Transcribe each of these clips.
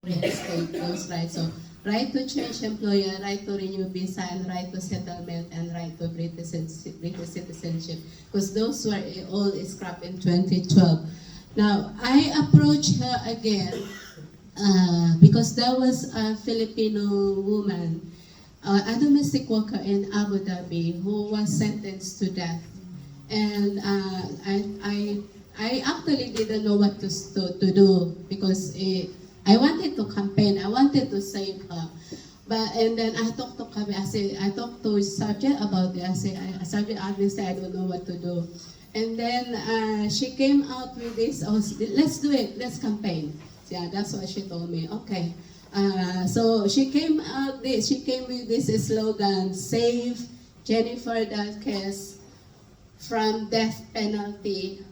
reinstate those rights. So right to change employer, right to renew visa, and right to settlement, and right to British citizenship, because those were all scrapped in 2012. Now, I approached her again because there was a Filipino woman, a domestic worker in Abu Dhabi who was sentenced to death. And I actually didn't know what to do because I wanted to campaign, I wanted to save her. And then I talked to Kabi, I talked to Sarbjit about it. I said, Sarbjit obviously I don't know what to do. And then she came out with this, let's do it, let's campaign. Yeah, that's what she told me. Okay. So she came with this slogan, Save Jennifer Dalkes from death penalty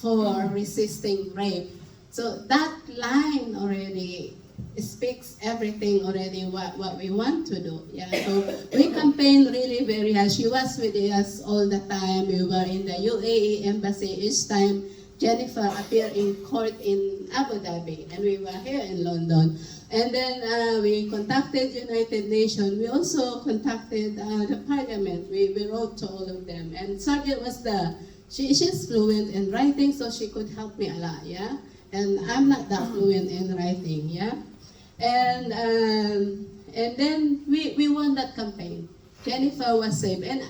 for resisting rape. So that line already speaks everything already what we want to do. Yeah. So we campaigned really very hard. She was with us all the time. We were in the UAE embassy each time Jennifer appeared in court in Abu Dhabi, and we were here in London. And then we contacted United Nations. We also contacted the Parliament. We wrote to all of them. And Sarbjit was there. She's fluent in writing, so she could help me a lot, yeah? And I'm not that fluent in writing, yeah? And then we won that campaign. Jennifer was saved. And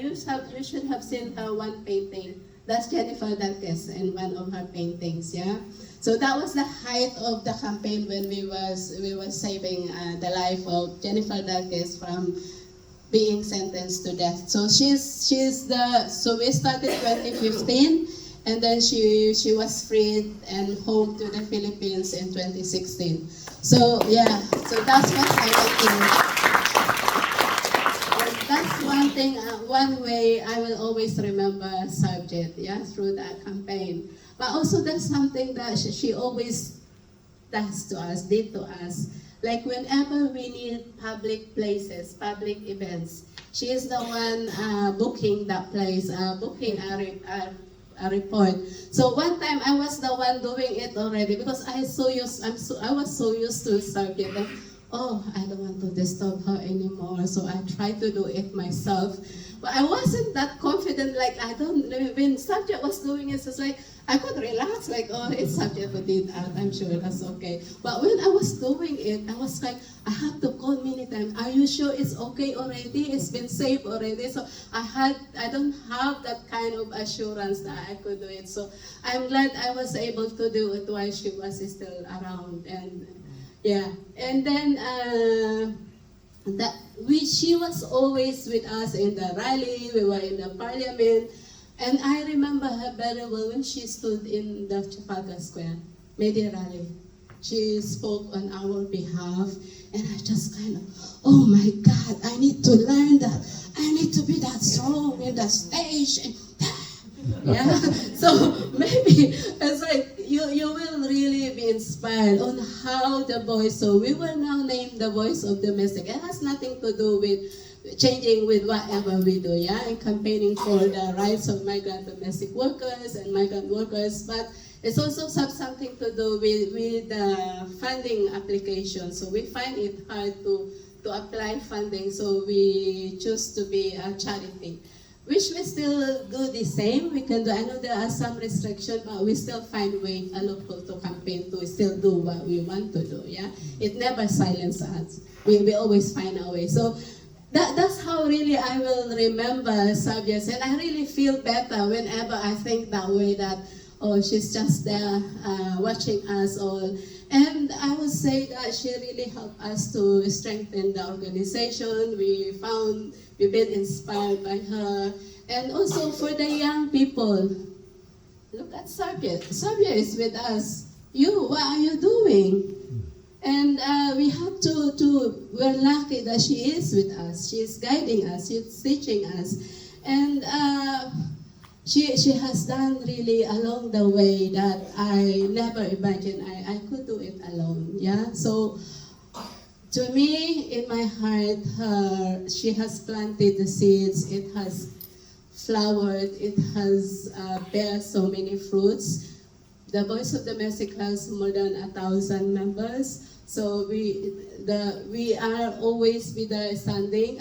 you should have seen her one painting. That's Jennifer Dalkes in one of her paintings, yeah? So that was the height of the campaign when we were saving the life of Jennifer Dalkes from being sentenced to death. So so we started 2015, and then she was freed and home to the Philippines in 2016. So yeah, so that's what I think. That's one thing, one way I will always remember Sarbjit, yeah, through that campaign. But also that's something that she always did to us. Like whenever we need public places, public events, she is the one booking that place, booking a report. So one time I was the one doing it already because I was so used to Sarbjit that, oh, I don't want to disturb her anymore, so I tried to do it myself. But I wasn't that confident, when Sarbjit was doing it, it's like, I could relax, like, oh, it's Sarbjit who did that, I'm sure that's okay. But when I was doing it, I was like, I have to call many times, are you sure it's okay already? It's been saved already? So I don't have that kind of assurance that I could do it. So I'm glad I was able to do it while she was still around. And yeah, and then she was always with us in the rally. We were in the parliament, and I remember her very well when she stood in the Trafalgar Square, media rally. She spoke on our behalf, and I just kind of, oh my God, I need to learn that. I need to be that strong in the stage. And yeah, so maybe it's like you will really be inspired on how the voice. So we were now named the voice of domestic. It has nothing to do with changing with whatever we do, yeah, and campaigning for the rights of migrant domestic workers and migrant workers, but it's also something to do with funding application. So we find it hard to apply funding, so we choose to be a charity. Which we still do the same. We can do. I know there are some restrictions, but we still find a loophole to campaign to still do what we want to do. Yeah, it never silences us. We always find a way. So that's how really I will remember Sarbjit, and I really feel better whenever I think that way. That she's just there watching us all. And I would say that she really helped us to strengthen the organization. We've been inspired by her. And also for the young people, look at Sarbjit. Sarbjit is with us. What are you doing? And we have we're lucky that she is with us. She's guiding us, she's teaching us. And she has done really along the way that I never imagined I could do it alone. Yeah. So to me, in my heart, she has planted the seeds. It has flowered. It has bear so many fruits. The Voice of Domestic has more than 1,000 members. So we are always with the standing.